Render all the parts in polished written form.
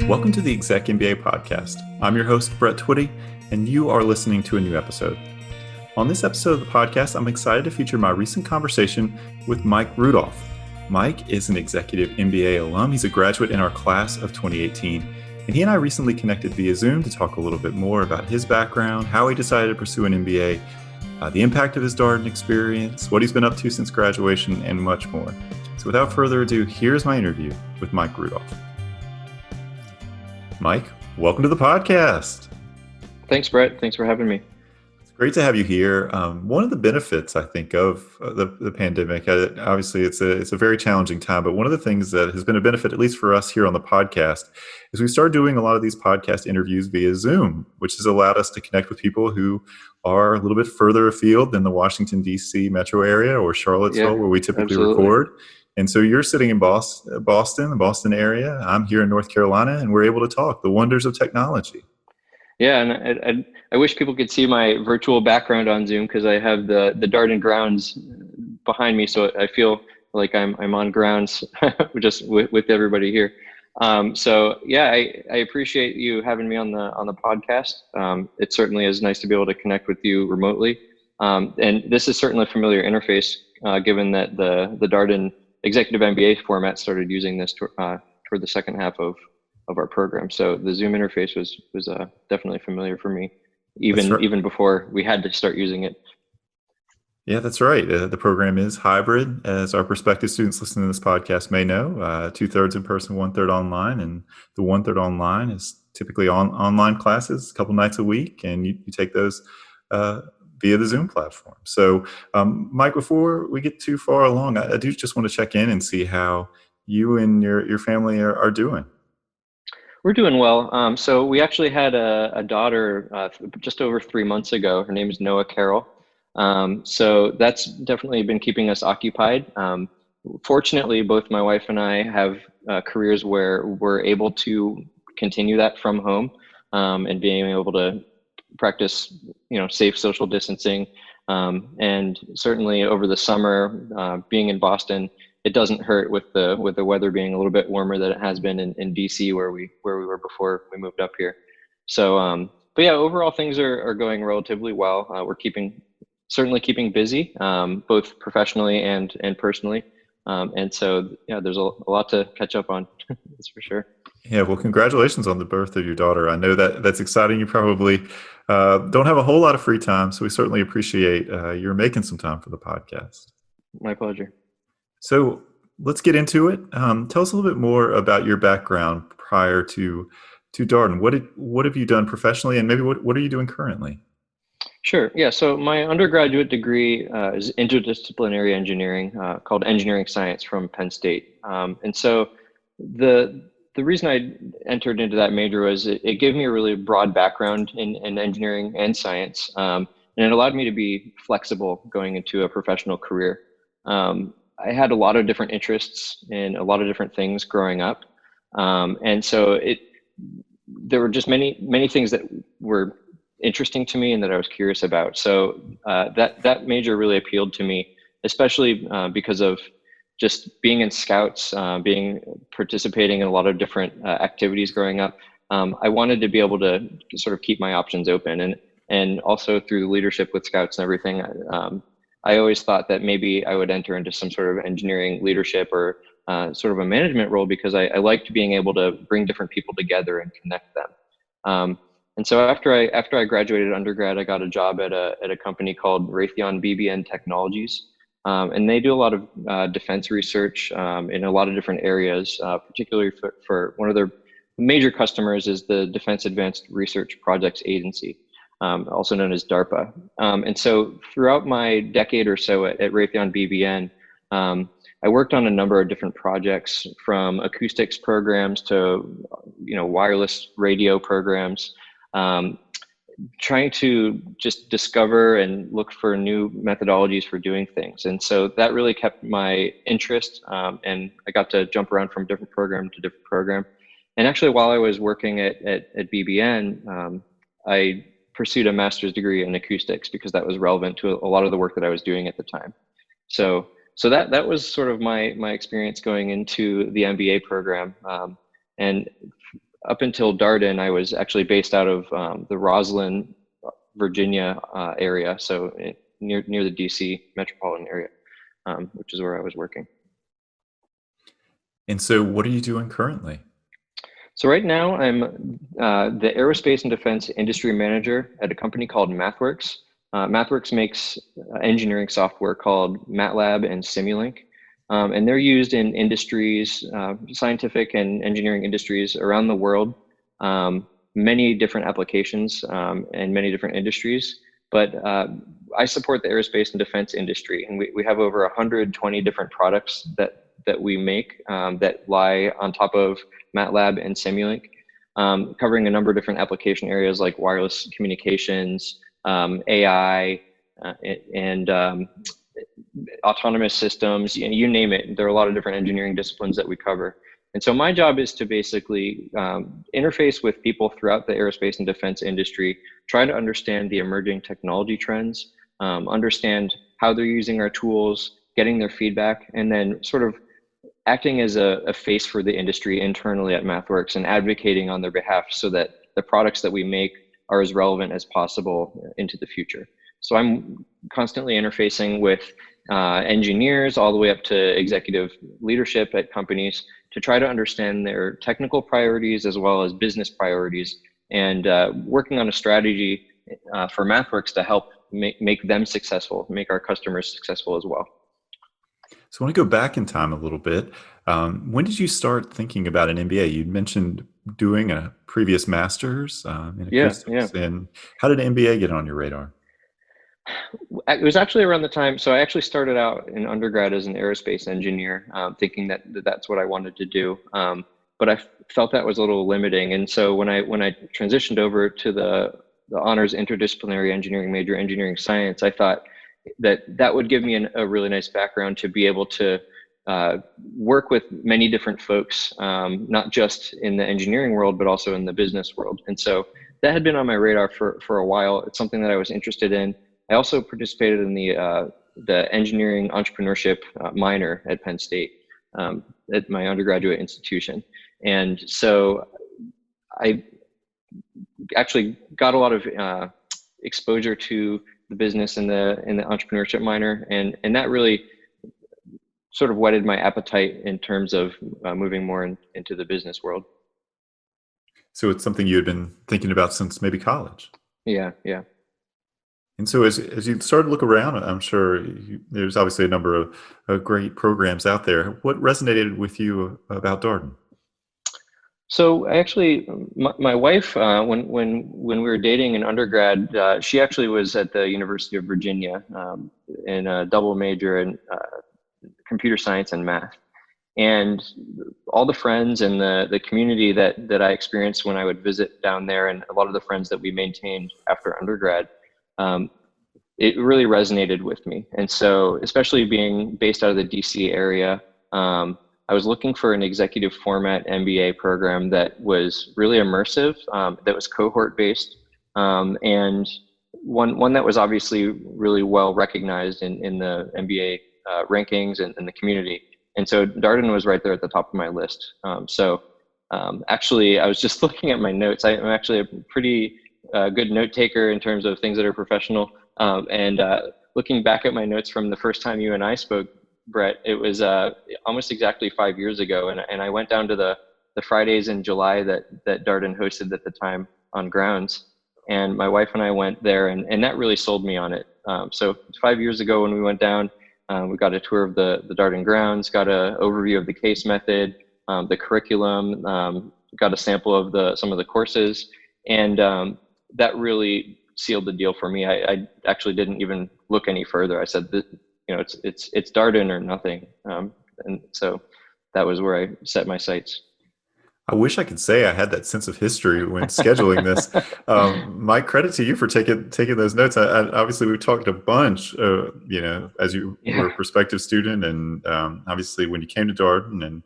Welcome to the ExecMBA podcast. I'm your host, Brett Twitty, and you are listening to a new episode. On this episode of the podcast, I'm excited to feature my recent conversation with Mike Rudolph. Mike is an Executive MBA alum. He's a graduate in our class of 2018, and he and I recently connected via Zoom to talk a little bit more about his background, how he decided to pursue an MBA, the impact of his Darden experience, what he's been up to since graduation, and much more. So without further ado, here's my interview with Mike Rudolph. Mike, welcome to the podcast. Thanks, Brett. Thanks for having me. It's great to have you here. One of the benefits, I think, of the pandemic, obviously it's a very challenging time, but one of the things that has been a benefit, at least for us here on the podcast, is we've started doing a lot of these podcast interviews via Zoom, which has allowed us to connect with people who are a little bit further afield than the Washington, D.C. metro area or Charlottesville, where we typically record. And so you're sitting in Boston, the Boston area. I'm here in North Carolina, and we're able to talk the wonders of technology. Yeah, and I wish people could see my virtual background on Zoom because I have the Darden grounds behind me, so I feel like I'm on grounds just with everybody here. So yeah, I appreciate you having me on the podcast. It certainly is nice to be able to connect with you remotely, and this is certainly a familiar interface given that the Darden Executive MBA format started using this toward the second half of our program. So the Zoom interface was definitely familiar for me, even before we had to start using it. Yeah, that's right. The program is hybrid, as our prospective students listening to this podcast may know. 2/3 in person, 1/3 online, and the 1/3 online is typically online classes a couple nights a week, and you take those via the Zoom platform. So, Mike, before we get too far along, I do just want to check in and see how you and your family are doing. We're doing well. So we actually had a daughter just over 3 months ago. Her name is Noah Carroll. So that's definitely been keeping us occupied. Fortunately, both my wife and I have careers where we're able to continue that from home and being able to practice, safe social distancing. And certainly over the summer, being in Boston, it doesn't hurt with the weather being a little bit warmer than it has been in DC where we were before we moved up here. So, but yeah, overall things are going relatively well. We're certainly keeping busy, both professionally and personally. And so, yeah, there's a lot to catch up on. That's for sure. Yeah, well, congratulations on the birth of your daughter. I know that's exciting. You probably don't have a whole lot of free time, so we certainly appreciate you're making some time for the podcast. My pleasure. So let's get into it. Tell us a little bit more about your background prior to Darden. What have you done professionally, and maybe what are you doing currently? Sure. Yeah. So my undergraduate degree is interdisciplinary engineering called engineering science from Penn State. And so the reason I entered into that major was it gave me a really broad background in engineering and science. And it allowed me to be flexible going into a professional career. I had a lot of different interests in a lot of different things growing up. And so there were just many things that were interesting to me and that I was curious about. So that major really appealed to me, especially because of just being in scouts, participating in a lot of different activities growing up. I wanted to be able to sort of keep my options open, and also through leadership with scouts and everything. I always thought that maybe I would enter into some sort of engineering leadership or sort of a management role because I liked being able to bring different people together and connect them. And so after I graduated undergrad, I got a job at a company called Raytheon BBN Technologies. And they do a lot of defense research in a lot of different areas, particularly for one of their major customers is the Defense Advanced Research Projects Agency, also known as DARPA. And so throughout my decade or so at Raytheon BBN, I worked on a number of different projects, from acoustics programs to wireless radio programs, trying to just discover and look for new methodologies for doing things. And so that really kept my interest, and I got to jump around from different program to different program. And actually, while I was working at BBN, I pursued a master's degree in acoustics because that was relevant to a lot of the work that I was doing at the time. So that was sort of my experience going into the MBA program. And up until Darden, I was actually based out of the Roslyn, Virginia area, so near the DC metropolitan area, which is where I was working. And so what are you doing currently? So right now I'm the aerospace and defense industry manager at a company called MathWorks. MathWorks makes engineering software called MATLAB and Simulink. And they're used in industries, scientific and engineering industries around the world, many different applications and many different industries. But I support the aerospace and defense industry, and we have over 120 different products that we make that lie on top of MATLAB and Simulink, covering a number of different application areas like wireless communications, AI, and autonomous systems, you name it. There are a lot of different engineering disciplines that we cover. And so my job is to basically interface with people throughout the aerospace and defense industry, try to understand the emerging technology trends, understand how they're using our tools, getting their feedback, and then sort of acting as a face for the industry internally at MathWorks and advocating on their behalf so that the products that we make are as relevant as possible into the future. So I'm constantly interfacing with engineers all the way up to executive leadership at companies to try to understand their technical priorities as well as business priorities, and working on a strategy for MathWorks to help make them successful, make our customers successful as well. So I want to go back in time a little bit. When did you start thinking about an MBA? You mentioned doing a previous master's in acoustics. Yeah. And how did an MBA get on your radar? It was actually around the time, so I actually started out in undergrad as an aerospace engineer, thinking that that's what I wanted to do. But I felt that was a little limiting. And so when I transitioned over to the honors interdisciplinary engineering major, engineering science, I thought that would give me a really nice background to be able to work with many different folks, not just in the engineering world, but also in the business world. And so that had been on my radar for a while. It's something that I was interested in. I also participated in the engineering entrepreneurship minor at Penn State at my undergraduate institution. And so I actually got a lot of exposure to the business in the entrepreneurship minor, and that really sort of whetted my appetite in terms of moving more into the business world. So it's something you had been thinking about since maybe college. Yeah. And so as you started to look around, I'm sure there's obviously a number of great programs out there. What resonated with you about Darden? So actually, my wife, when we were dating in undergrad, she actually was at the University of Virginia in a double major in computer science and math. And all the friends and the community that I experienced when I would visit down there, and a lot of the friends that we maintained after undergrad, it really resonated with me. And so, especially being based out of the DC area, I was looking for an executive format MBA program that was really immersive, that was cohort based, and one that was obviously really well recognized in the MBA rankings and in the community. And so Darden was right there at the top of my list. Actually, I was just looking at my notes. I'm actually a pretty good note taker in terms of things that are professional. And looking back at my notes from the first time you and I spoke, Brett, it was almost exactly 5 years ago. And I went down to the Fridays in July that Darden hosted at the time on grounds. And my wife and I went there, and that really sold me on it. So 5 years ago when we went down, we got a tour of the Darden grounds, got an overview of the case method, the curriculum, got a sample of some of the courses, and that really sealed the deal for me. I actually didn't even look any further. I said, it's Darden or nothing, and so that was where I set my sights. I wish I could say I had that sense of history when scheduling this. My credit to you for taking those notes. Obviously, we've talked a bunch, as you were a prospective student, and obviously when you came to Darden,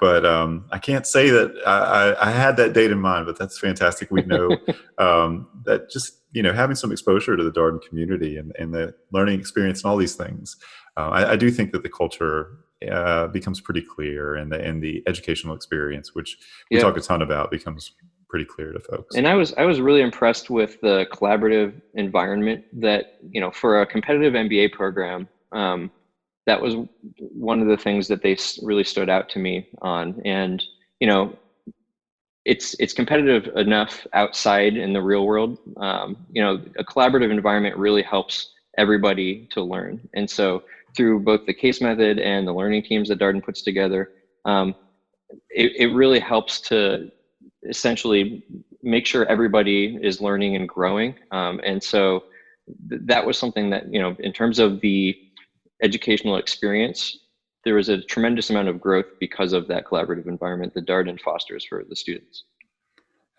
but I can't say that I had that date in mind. But that's fantastic. We know that just having some exposure to the Darden community and the learning experience and all these things I do think that the culture becomes pretty clear, and the educational experience, which we Yeah. talk a ton about, becomes pretty clear to folks. And I was really impressed with the collaborative environment that, for a competitive MBA program, that was one of the things that they really stood out to me on. And, it's competitive enough outside in the real world. A collaborative environment really helps everybody to learn. And so through both the case method and the learning teams that Darden puts together, it really helps to essentially make sure everybody is learning and growing. And so that was something that, in terms of the educational experience, there was a tremendous amount of growth because of that collaborative environment that Darden fosters for the students.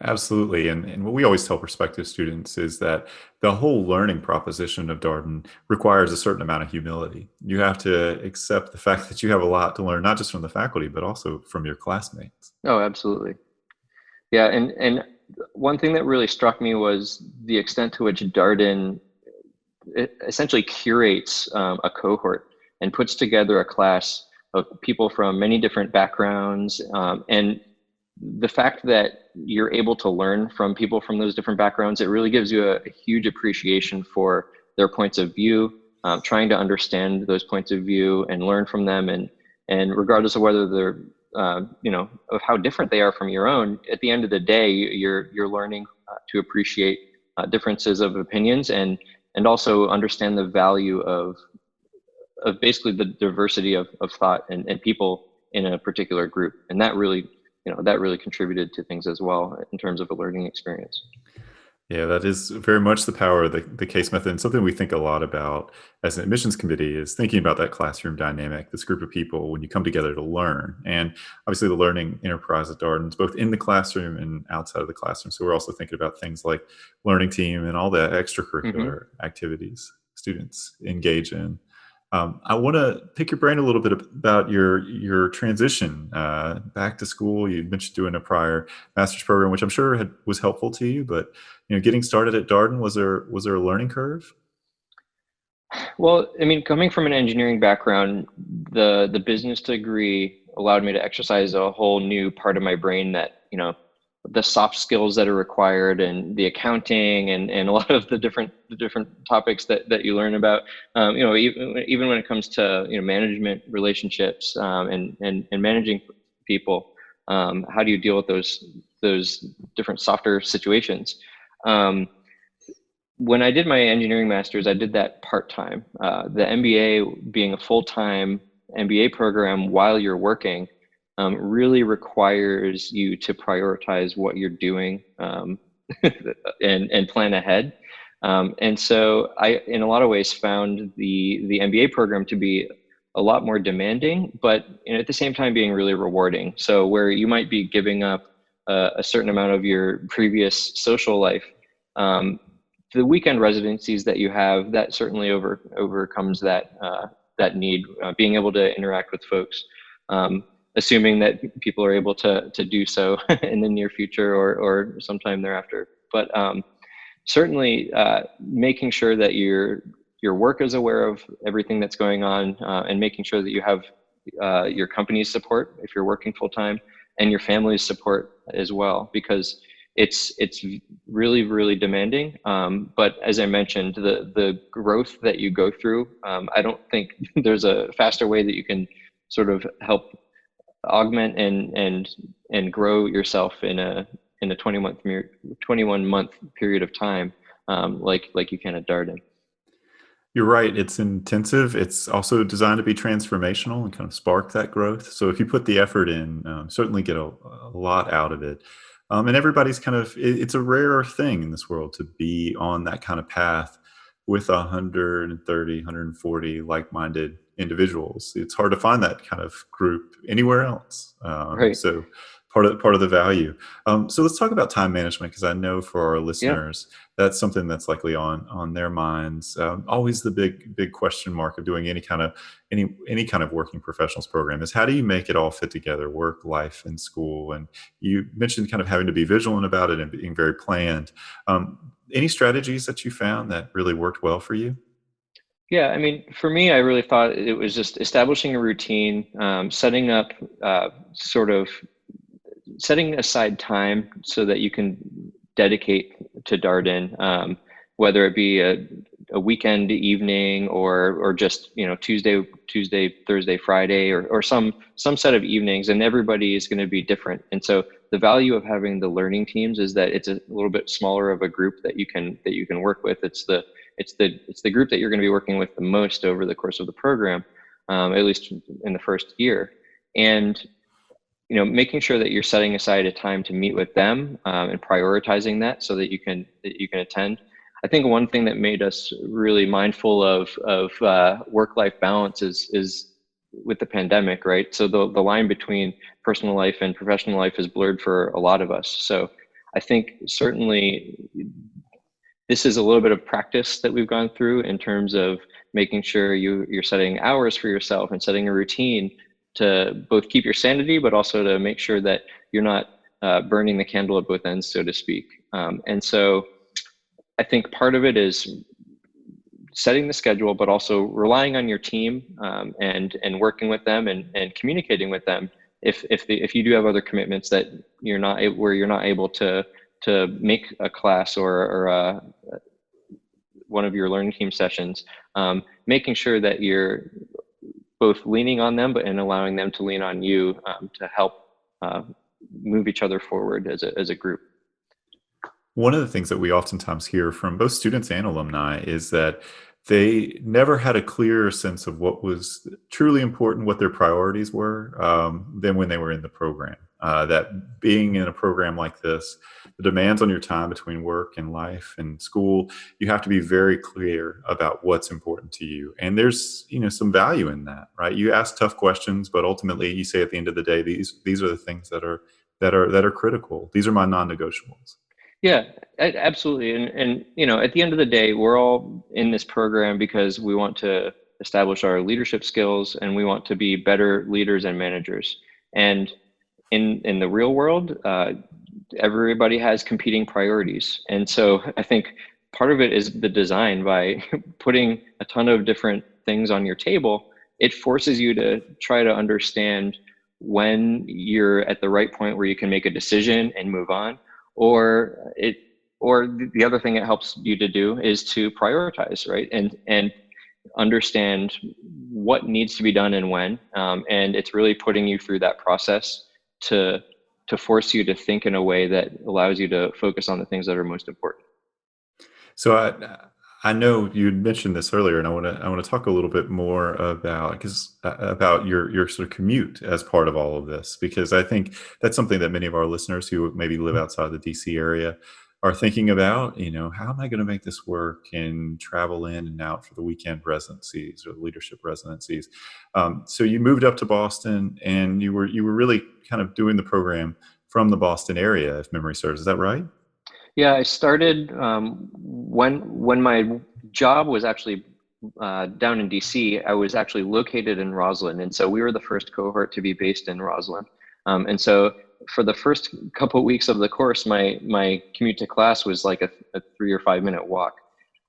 Absolutely. And what we always tell prospective students is that the whole learning proposition of Darden requires a certain amount of humility. You have to accept the fact that you have a lot to learn, not just from the faculty, but also from your classmates. Oh, absolutely. Yeah, and one thing that really struck me was the extent to which Darden essentially curates a cohort and puts together a class of people from many different backgrounds. And the fact that you're able to learn from people from those different backgrounds, it really gives you a huge appreciation for their points of view, trying to understand those points of view and learn from them. And regardless of whether they're, of how different they are from your own, at the end of the day, you're learning to appreciate differences of opinions and also understand the value of basically the diversity of thought and people in a particular group. And that really, that really contributed to things as well in terms of a learning experience. Yeah, that is very much the power of the case method. And something we think a lot about as an admissions committee is thinking about that classroom dynamic, this group of people when you come together to learn. And obviously the learning enterprise at Darden is both in the classroom and outside of the classroom. So we're also thinking about things like learning team and all the Mm-hmm. extracurricular activities students engage in. I want to pick your brain a little bit about your transition back to school. You mentioned doing a prior master's program, which I'm sure was helpful to you. But getting started at Darden, was there a learning curve? Well, I mean, coming from an engineering background, the business degree allowed me to exercise a whole new part of my brain that, the soft skills that are required and the accounting and a lot of the different topics that you learn about, even when it comes to, management relationships, and managing people, how do you deal with those different softer situations? Um, when I did my engineering master's, I did that part-time. The MBA being a full-time MBA program while you're working really requires you to prioritize what you're doing, and plan ahead. And so I, in a lot of ways, found the MBA program to be a lot more demanding, but at the same time being really rewarding. So where you might be giving up a certain amount of your previous social life, um, the weekend residencies that you have, that certainly overcomes that need, being able to interact with folks, assuming that people are able to do so in the near future or sometime thereafter. But certainly making sure that your work is aware of everything that's going on, and making sure that you have your company's support if you're working full time, and your family's support as well, because it's really, really demanding. But as I mentioned, the growth that you go through, I don't think there's a faster way that you can sort of help augment and grow yourself in a 21-month period of time, like you can at Darden. You're right. It's intensive. It's also designed to be transformational and kind of spark that growth. So if you put the effort in, certainly get a lot out of it. And everybody's kind of, it's a rare thing in this world to be on that kind of path with 130, 140 like-minded individuals. It's hard to find that kind of group anywhere else. Right. So part of the value. So let's talk about time management, because I know for our Yeah. listeners, that's something that's likely on their minds. Always the big question mark of doing any kind of working professionals program is, how do you make it all fit together, work, life, and school? And you mentioned kind of having to be vigilant about it and being very planned. Any strategies that you found that really worked well for you? Yeah, I mean, for me, I really thought it was just establishing a routine, setting up sort of setting aside time so that you can dedicate to Darden, whether it be a weekend evening or just Tuesday, Thursday, Friday, or some set of evenings, and everybody is going to be different. And so the value of having the learning teams is that it's a little bit smaller of a group that you can work with. It's the group that you're going to be working with the most over the course of the program, at least in the first year. And making sure that you're setting aside a time to meet with them, and prioritizing that so that you can attend. I think one thing that made us really mindful of work-life balance is with the pandemic, right? So the line between personal life and professional life is blurred for a lot of us. So I think certainly this is a little bit of practice that we've gone through in terms of making sure you're setting hours for yourself and setting a routine to both keep your sanity, but also to make sure that you're not burning the candle at both ends, so to speak. And so I think part of it is setting the schedule, but also relying on your team, and working with them and communicating with them if you do have other commitments that you're not able to make a class or one of your learning team sessions, making sure that you're both leaning on them, and allowing them to lean on you, to help move each other forward as a group. One of the things that we oftentimes hear from both students and alumni is that they never had a clearer sense of what was truly important, what their priorities were, than when they were in the program. That being in a program like this, the demands on your time between work and life and school, you have to be very clear about what's important to you. And there's, some value in that, right? You ask tough questions, but ultimately you say at the end of the day, these are the things that are critical. These are my non-negotiables. Yeah, absolutely. And at the end of the day, we're all in this program because we want to establish our leadership skills, and we want to be better leaders and managers. And in the real world, everybody has competing priorities. And so I think part of it is the design. By putting a ton of different things on your table, it forces you to try to understand when you're at the right point where you can make a decision and move on, or the other thing it helps you to do is to prioritize, right? And understand what needs to be done and when. And it's really putting you through that process to force you to think in a way that allows you to focus on the things that are most important. So I know you had mentioned this earlier, and I want to talk a little bit more about your sort of commute as part of all of this, because I think that's something that many of our listeners who maybe live outside the DC area are thinking about. How am I going to make this work and travel in and out for the weekend residencies or the leadership residencies? So you moved up to Boston, and you were really kind of doing the program from the Boston area, if memory serves. Is that right? Yeah, I started when my job was actually down in DC. I was actually located in Roslyn, and so we were the first cohort to be based in Roslyn. And so for the first couple of weeks of the course, my commute to class was like a 3 or 5 minute walk.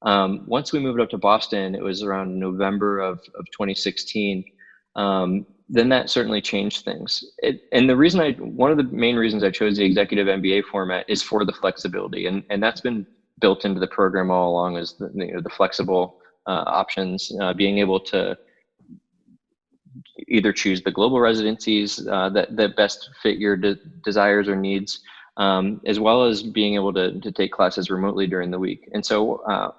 Once we moved up to Boston, it was around November of 2016. Then that certainly changed things. And one of the main reasons I chose the Executive MBA format is for the flexibility, and that's been built into the program all along, as the flexible options, being able to either choose the global residencies that best fit your desires or needs, as well as being able to take classes remotely during the week. And so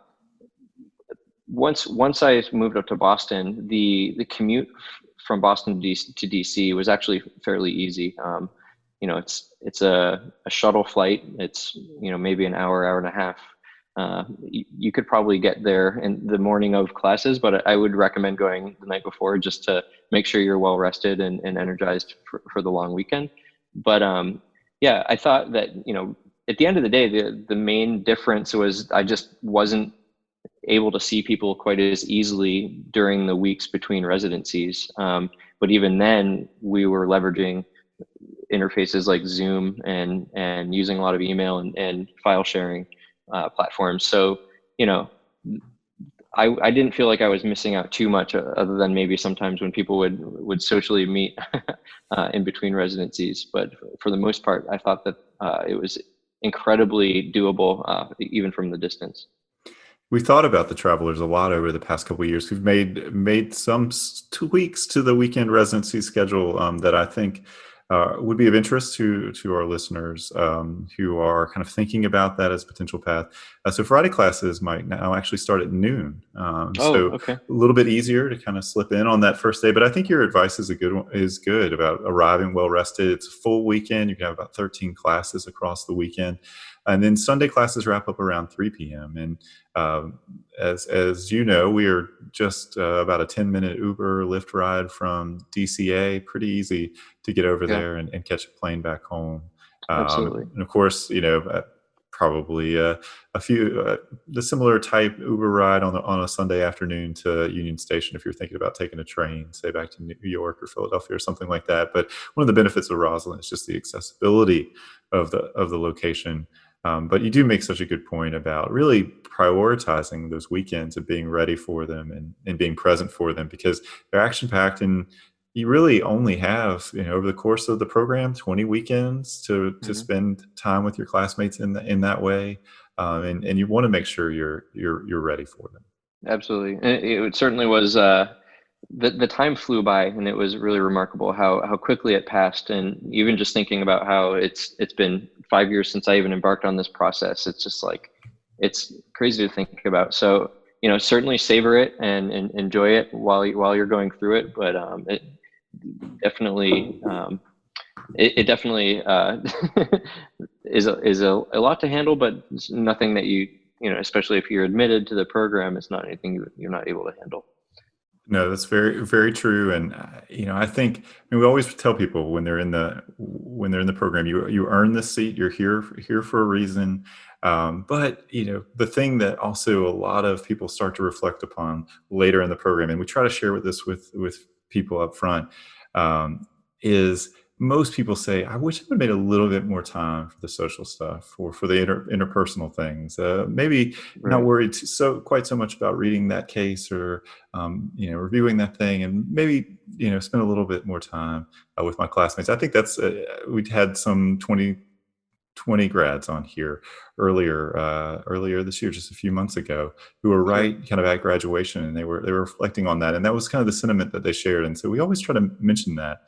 once I moved up to Boston, the commute from Boston to DC was actually fairly easy. It's a shuttle flight. It's maybe an hour and a half. You could probably get there in the morning of classes, but I would recommend going the night before, just to make sure you're well rested and energized for the long weekend. But yeah, I thought that at the end of the day, the main difference was I just wasn't able to see people quite as easily during the weeks between residencies. But even then, we were leveraging interfaces like Zoom and using a lot of email and file sharing platforms. So, I didn't feel like I was missing out too much, other than maybe sometimes when people would socially meet in between residencies. But for the most part, I thought that it was incredibly doable, even from the distance. We thought about the travelers a lot over the past couple of years. We've made some tweaks to the weekend residency schedule that I think would be of interest to our listeners who are kind of thinking about that as a potential path. So Friday classes might now actually start at noon, Oh, so okay. a little bit easier to kind of slip in on that first day. But I think your advice is good about arriving well rested. It's a full weekend. You can have about 13 classes across the weekend. And then Sunday classes wrap up around 3 p.m. And as you know, we are just about a 10-minute Uber Lyft ride from DCA. Pretty easy to get over Yeah, there and catch a plane back home. absolutely. And of course, probably a few the similar type Uber ride on a Sunday afternoon to Union Station if you're thinking about taking a train, say back to New York or Philadelphia or something like that. But one of the benefits of Roslyn is just the accessibility of the location. But you do make such a good point about really prioritizing those weekends and being ready for them and being present for them because they're action packed and you really only have, over the course of the program, 20 weekends to Hmm. spend time with your classmates in that way. And you want to make sure you're ready for them. Absolutely. And it certainly was. The time flew by, and it was really remarkable how quickly it passed. And even just thinking about how it's been 5 years since I even embarked on this process, it's just like it's crazy to think about. So certainly savor it and enjoy it while you're going through it. But it definitely it definitely is a lot to handle, but it's nothing that especially if you're admitted to the program, it's not anything you're not able to handle. No, that's very, very true. And I think we always tell people when they're in the program, you earn this seat. You're here for a reason. But the thing that also a lot of people start to reflect upon later in the program, and we try to share with this with people up front, is most people say, I wish I would have made a little bit more time for the social stuff or for the interpersonal things. Maybe not Right. worried quite so much about reading that case or reviewing that thing, and maybe spend a little bit more time with my classmates. I think that's we had some 2020 grads on here earlier this year, just a few months ago, who were Sure. right kind of at graduation, and they were reflecting on that, and that was kind of the sentiment that they shared. And so we always try to mention that.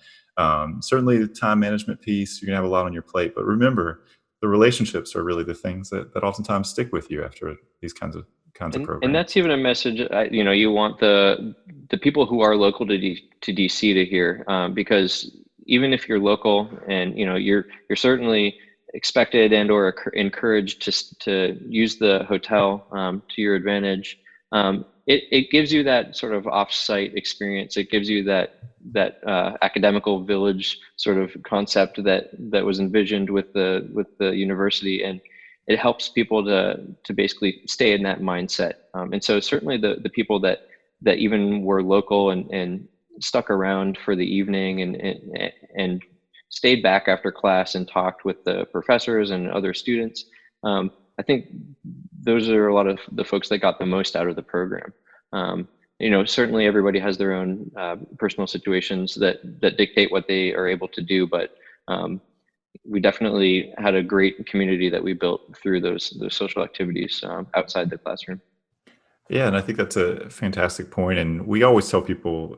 Certainly, the time management piece, you're gonna have a lot on your plate, but remember, the relationships are really the things that oftentimes stick with you after these kinds of And programs. that's even a message, you want the people who are local to DC to hear, because even if you're local and you're certainly expected and or encouraged to use the hotel to your advantage. It gives you that sort of off-site experience. It gives you that academical village sort of concept that was envisioned with the university, and it helps people to basically stay in that mindset. And so certainly the people that even were local and stuck around for the evening and stayed back after class and talked with the professors and other students. I think those are a lot of the folks that got the most out of the program. Certainly everybody has their own personal situations that dictate what they are able to do, but we definitely had a great community that we built through those social activities outside the classroom. Yeah, and I think that's a fantastic point. And we always tell people,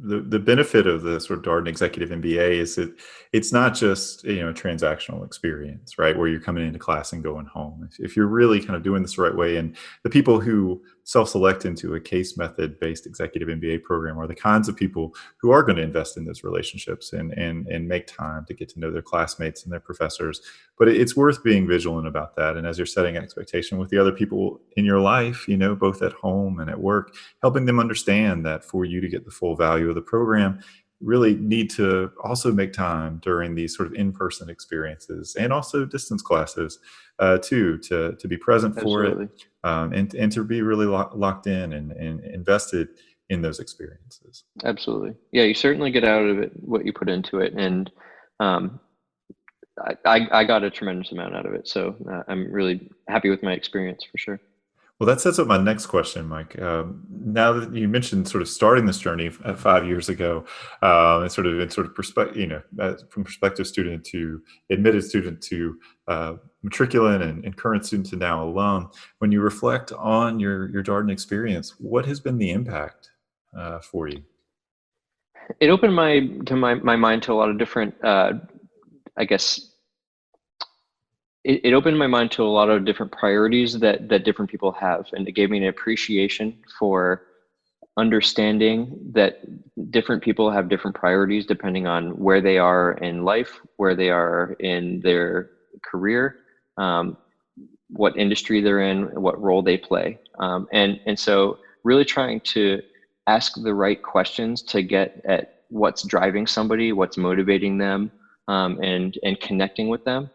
the benefit of the sort of Darden Executive MBA is that it's not just a transactional experience, right, where you're coming into class and going home. If you're really kind of doing this the right way, and the people who self-select into a case method based executive MBA program are the kinds of people who are going to invest in those relationships and make time to get to know their classmates and their professors. But it's worth being vigilant about that. And as you're setting expectation with the other people in your life, both at home and at work, helping them understand that for you to get the full value of the program, really need to also make time during these sort of in-person experiences and also distance classes too, to be present for it, Absolutely. and to be really locked in and invested in those experiences. Absolutely. Yeah, you certainly get out of it what you put into it. And um, I got a tremendous amount out of it. So I'm really happy with my experience for sure. Well, that sets up my next question, Mike. Now that you mentioned sort of starting this journey 5 years ago, and sort of perspective, from prospective student to admitted student to matriculant and current student to now alum, when you reflect on your Darden experience, what has been the impact for you? It opened my mind to a lot of different, I guess, it opened my mind to a lot of different priorities that different people have, and it gave me an appreciation for understanding that different people have different priorities depending on where they are in life, where they are in their career, what industry they're in, what role they play, and so really trying to ask the right questions to get at what's driving somebody, what's motivating them, and connecting with them.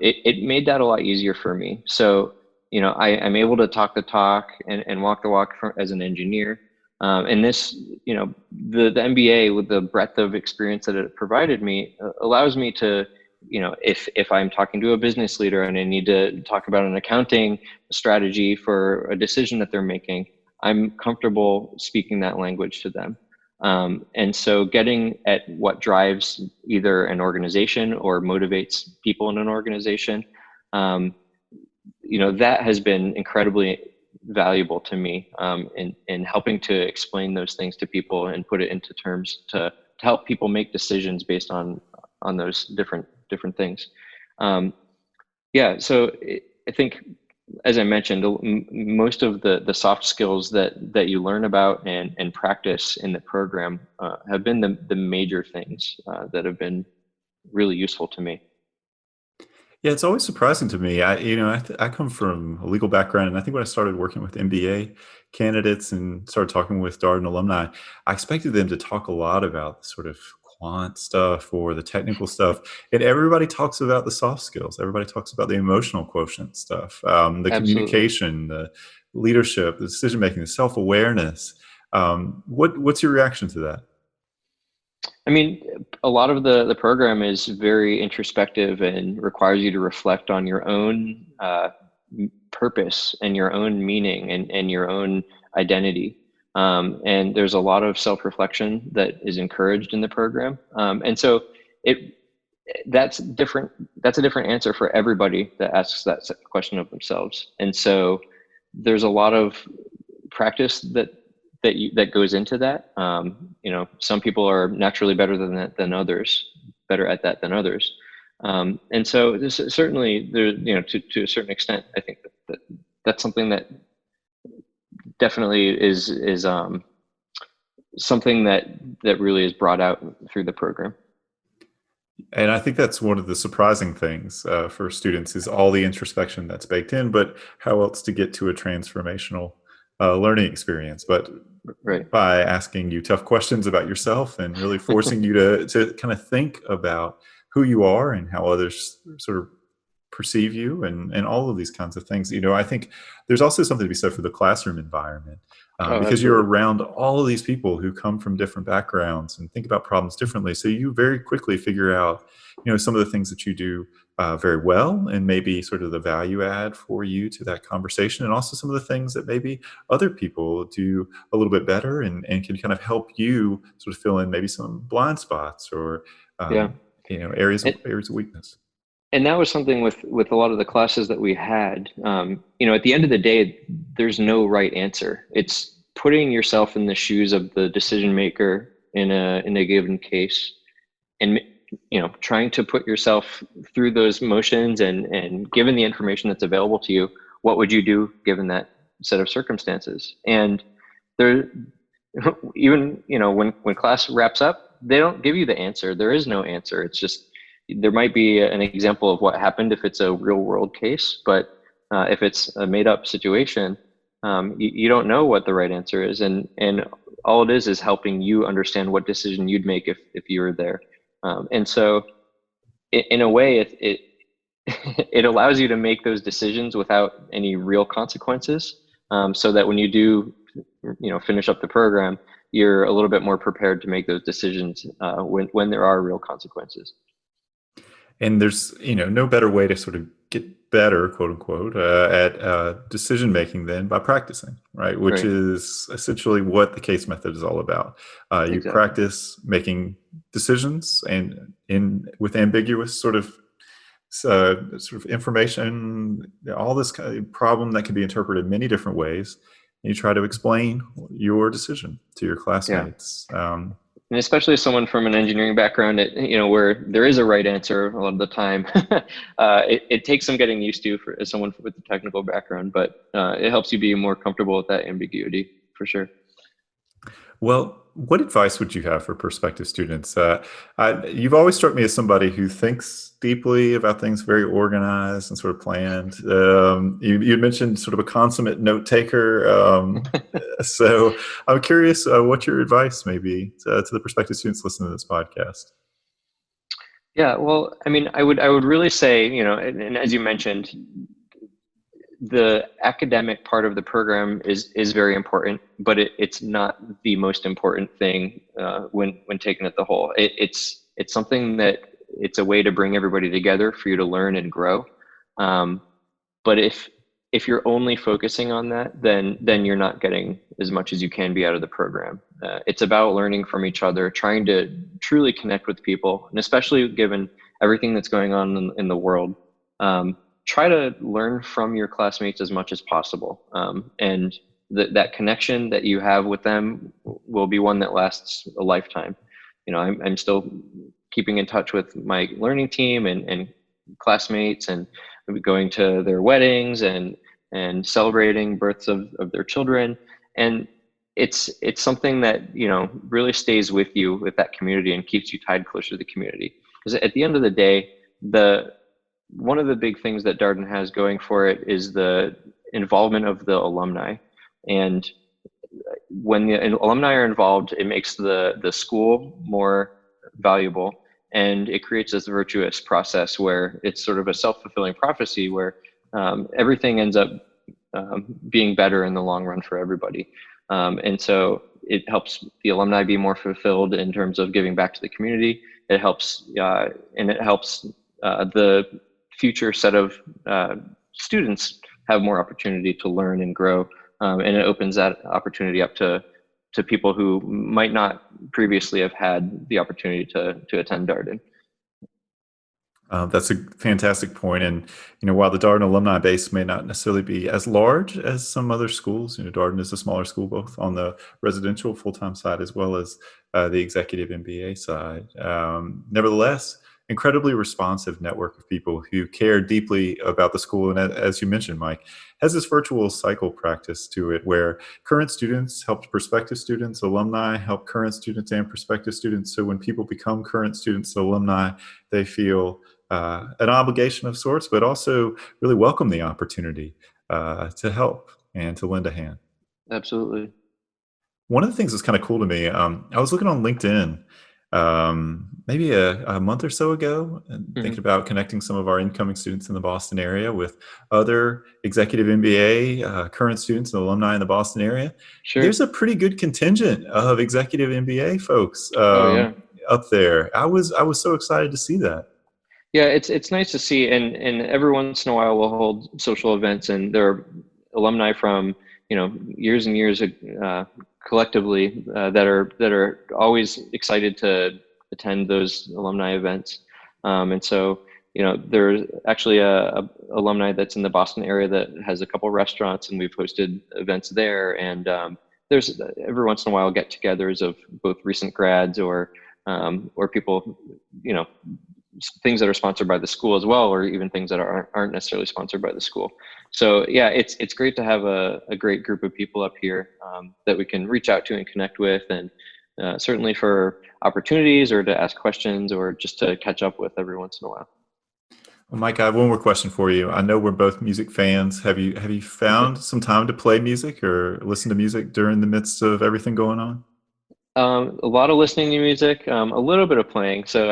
It made that a lot easier for me. So, I'm able to talk the talk and walk the walk as an engineer. And this, the MBA, with the breadth of experience that it provided me, allows me to, if I'm talking to a business leader and I need to talk about an accounting strategy for a decision that they're making, I'm comfortable speaking that language to them. And so getting at what drives either an organization or motivates people in an organization, that has been incredibly valuable to me, in helping to explain those things to people and put it into terms to help people make decisions based on those different things. So I think, as I mentioned, most of the soft skills that you learn about and practice in the program have been the major things that have been really useful to me. Yeah, it's always surprising to me. I come from a legal background, and I think when I started working with MBA candidates and started talking with Darden alumni, I expected them to talk a lot about sort of quant stuff or the technical stuff, and everybody talks about the soft skills. Everybody talks about the emotional quotient stuff, the Absolutely. communication, the leadership, the decision making, the self awareness. What's your reaction to that? I mean, a lot of the program is very introspective and requires you to reflect on your own purpose and your own meaning and your own identity. And there's a lot of self-reflection that is encouraged in the program. And so it that's different. That's a different answer for everybody that asks that question of themselves. And so there's a lot of practice that goes into that. Some people are naturally better better at that than others. And so this is certainly there, to a certain extent, I think that's something that definitely is something that really is brought out through the program. And I think that's one of the surprising things for students is all the introspection that's baked in, but how else to get to a transformational learning experience, but Right. by asking you tough questions about yourself and really forcing you to kind of think about who you are and how others sort of perceive you and all of these kinds of things. I think there's also something to be said for the classroom environment, Oh, because you're absolutely. around all of these people who come from different backgrounds and think about problems differently. So you very quickly figure out, some of the things that you do very well and maybe sort of the value add for you to that conversation, and also some of the things that maybe other people do a little bit better and can kind of help you sort of fill in maybe some blind spots or Yeah. areas of weakness. And that was something with a lot of the classes that we had. At the end of the day, there's no right answer. It's putting yourself in the shoes of the decision maker in a given case, and trying to put yourself through those motions, and given the information that's available to you, what would you do given that set of circumstances? And there, even when class wraps up, they don't give you the answer. There is no answer. It's just, there might be an example of what happened if it's a real world case, but if it's a made up situation, you don't know what the right answer is, and all it is helping you understand what decision you'd make if you were there. And so in a way, it it allows you to make those decisions without any real consequences, so that when you do finish up the program, you're a little bit more prepared to make those decisions when there are real consequences. And there's no better way to sort of get better, quote unquote, at decision making then by practicing, right? Which Right. is essentially what the case method is all about. You Exactly. practice making decisions and with ambiguous sort of information, all this kind of problem that can be interpreted many different ways. And you try to explain your decision to your Yeah. classmates. And especially as someone from an engineering background, where there is a right answer a lot of the time, it takes some getting used to for as someone with a technical background, but it helps you be more comfortable with that ambiguity for sure. Well, what advice would you have for prospective students? You've always struck me as somebody who thinks deeply about things, very organized and sort of planned. You mentioned sort of a consummate note taker. So I'm curious what your advice may be to the prospective students listening to this podcast. Yeah, well, I mean, I would really say, and as you mentioned, the academic part of the program is very important, but it's not the most important thing when taken at the whole. It's something that it's a way to bring everybody together for you to learn and grow. Um, but if you're only focusing on that, then you're not getting as much as you can be out of the program. It's about learning from each other, trying to truly connect with people, and especially given everything that's going on in the world. Try to learn from your classmates as much as possible. And that connection that you have with them will be one that lasts a lifetime. I'm still keeping in touch with my learning team and classmates, and going to their weddings and celebrating births of their children. And it's something that, really stays with you with that community and keeps you tied closer to the community. Because at the end of the day, one of the big things that Darden has going for it is the involvement of the alumni. And when the alumni are involved, it makes the school more valuable, and it creates this virtuous process where it's sort of a self-fulfilling prophecy where everything ends up being better in the long run for everybody. And so it helps the alumni be more fulfilled in terms of giving back to the community. It helps, and it helps the future set of students have more opportunity to learn and grow, and it opens that opportunity up to people who might not previously have had the opportunity to attend Darden. That's a fantastic point. And, while the Darden alumni base may not necessarily be as large as some other schools, Darden is a smaller school, both on the residential full-time side as well as the executive MBA side. Nevertheless, incredibly responsive network of people who care deeply about the school. And as you mentioned, Mike, has this virtual cycle practice to it where current students help prospective students, alumni help current students and prospective students. So when people become current students, alumni, they feel an obligation of sorts, but also really welcome the opportunity to help and to lend a hand. Absolutely. One of the things that's kind of cool to me, I was looking on LinkedIn maybe a month or so ago and thinking Mhm. about connecting some of our incoming students in the Boston area with other executive MBA current students and alumni in the Boston area. Sure. There's a pretty good contingent of executive MBA folks Oh yeah. up there. I was so excited to see that. Yeah, it's nice to see, and every once in a while we'll hold social events, and there are alumni from years and years collectively that are always excited to attend those alumni events, and so there's actually a alumni that's in the Boston area that has a couple restaurants, and we've hosted events there, and there's every once in a while get-togethers of both recent grads or people things that are sponsored by the school as well, or even things that aren't necessarily sponsored by the school. So yeah, it's great to have a great group of people up here that we can reach out to and connect with, and certainly for opportunities or to ask questions or just to catch up with every once in a while. Well, Mike, I have one more question for you. I know we're both music fans. Have you found some time to play music or listen to music during the midst of everything going on? A lot of listening to music, a little bit of playing. So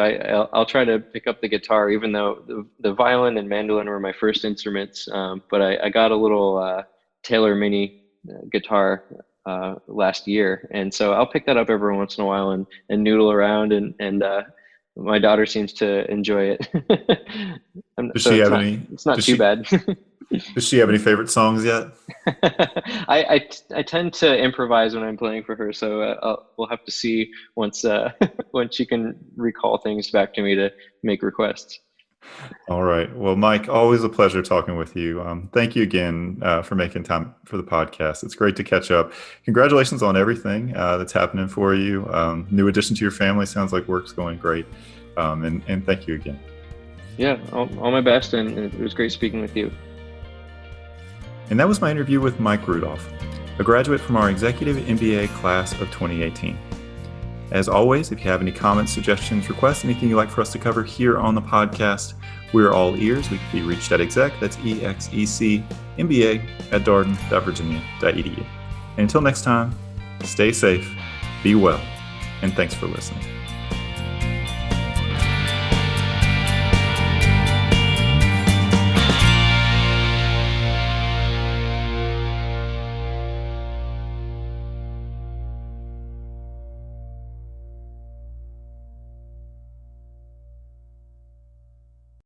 I'll try to pick up the guitar, even though the violin and mandolin were my first instruments. But I got a little Taylor Mini guitar last year, and so I'll pick that up every once in a while and noodle around and my daughter seems to enjoy it. Does So she have it's not too bad. Does she have any favorite songs yet? I tend to improvise when I'm playing for her, so we'll have to see once once she can recall things back to me to make requests. All right. Well, Mike, always a pleasure talking with you. Thank you again for making time for the podcast. It's great to catch up. Congratulations on everything that's happening for you. New addition to your family. Sounds like work's going great. And thank you again. Yeah, all my best, and it was great speaking with you. And that was my interview with Mike Rudolph, a graduate from our Executive MBA Class of 2018. As always, if you have any comments, suggestions, requests, anything you'd like for us to cover here on the podcast, we're all ears. We can be reached at exec, that's ExecMBA at darden.virginia.edu. And until next time, stay safe, be well, and thanks for listening.